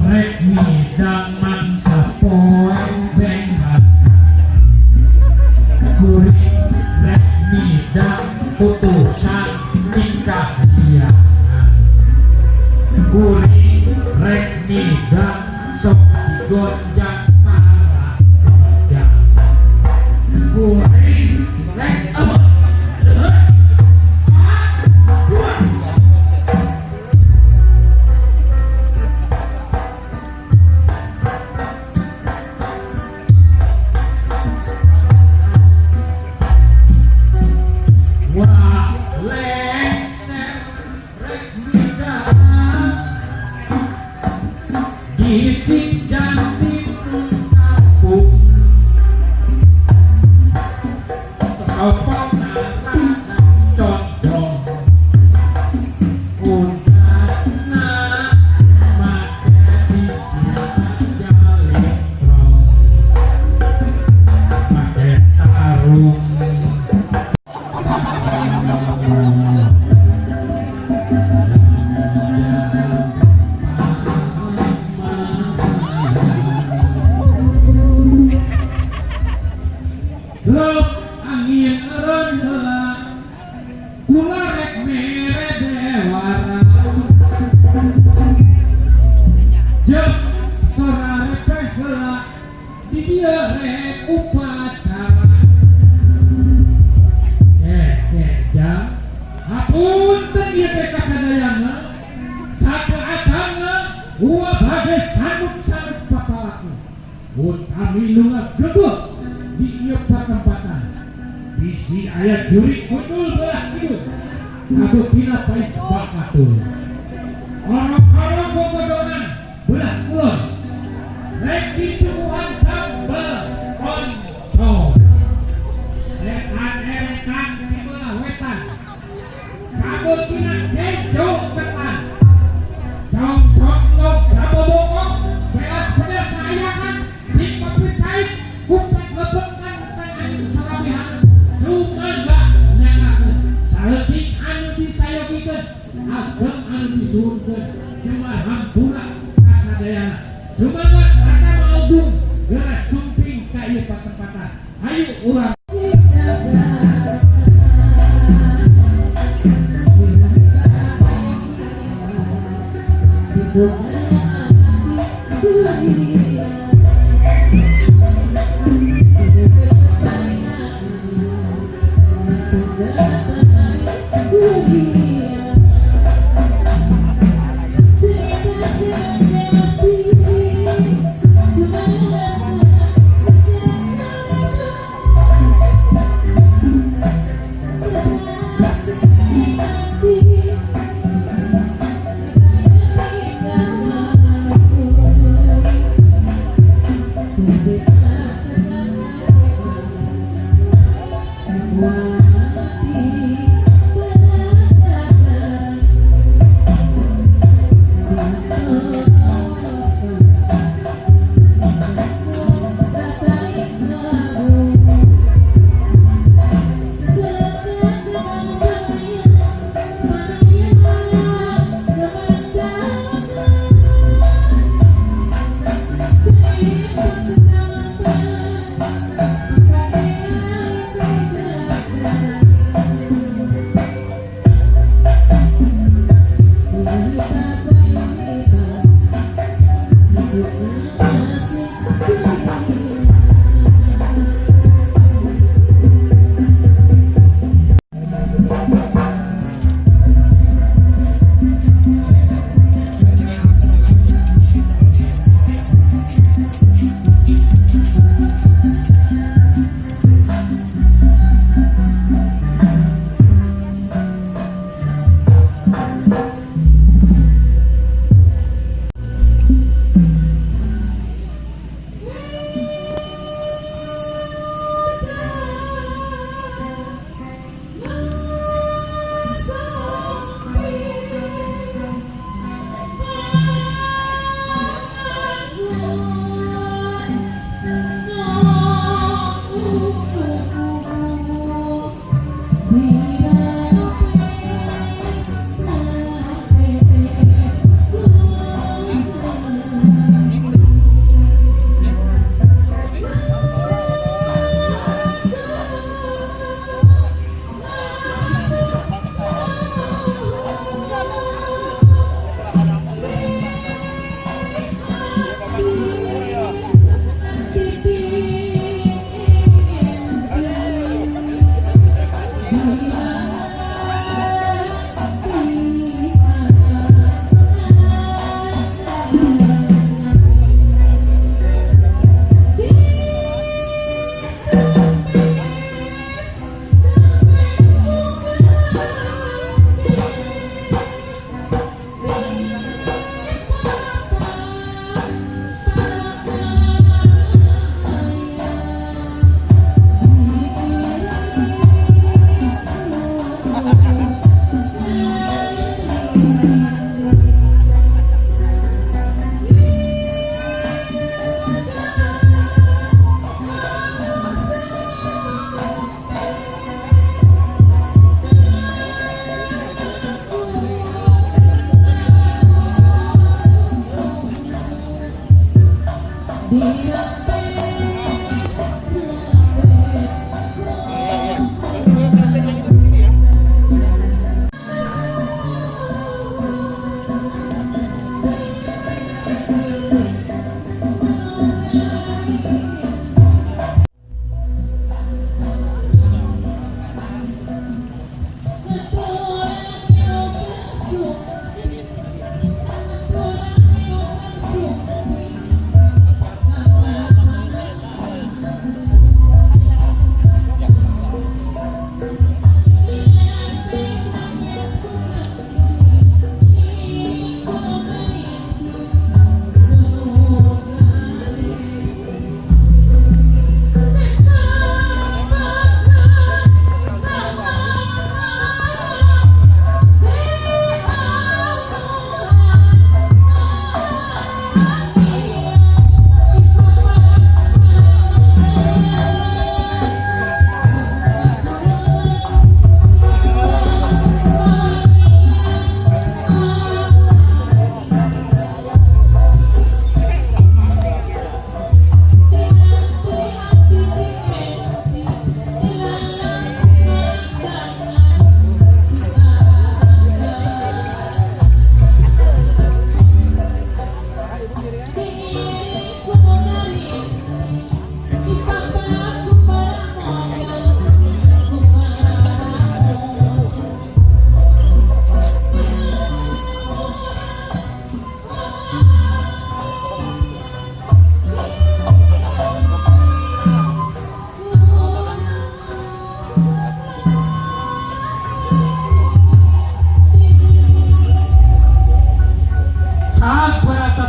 rek midang sapoe bengat kuring rek midang putusan nikah diangan kuring rek midang sok gonjang marah gonjang kuring rek isi jantin kampung apa nana condong undana maka dijalin rong pakai tarung leup angin eureun heula kula rek mere dewara jeung sora repeh heula di dieu rek upacara jam hapunten ieu teh kasadayana sakeacanna ulah bade sanut-sanut papalaku mun kami lunga gebuh di ieu patempatan bisi aya jurik kudul belah kidul kabeutina pais bakatul orang-orang bogodongan belah kulon rek disuguhan sambal oncom setan erekan di belah wetan kabeutina kejo ketan congcok log sabobokok belas pedas ayakan cik kopi pahit kupet lebekan tangan sarabihan sumanda nyangakeun saeutik anu disayogikeun ageng anu disuhunkeun jeung hampura kasadayana sumangat rada maugung geura sumping ka ieu patempatan hayu urang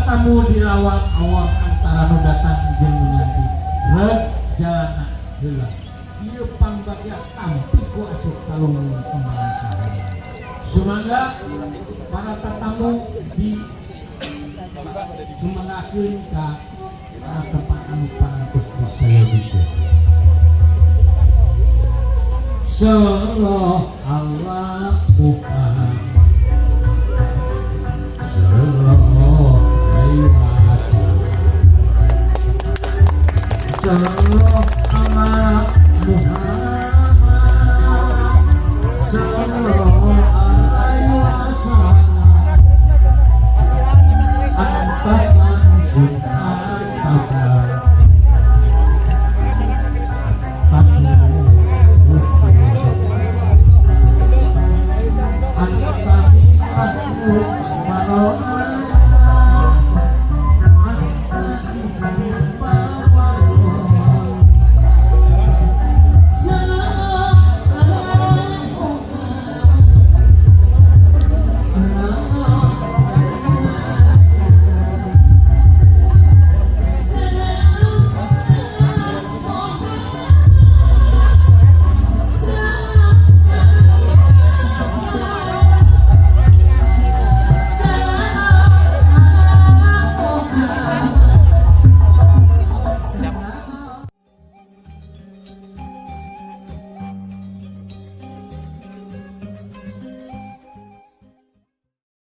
Tamu dilawang awak antara nu datang jeung nu nganti rek jalana heula ieu pangbagya tampi ku asup kalung kembaran cahaya sumangga para tatamu di sumanggakeun ka tempat anu panangkus di saya bisa sallallahu alaihi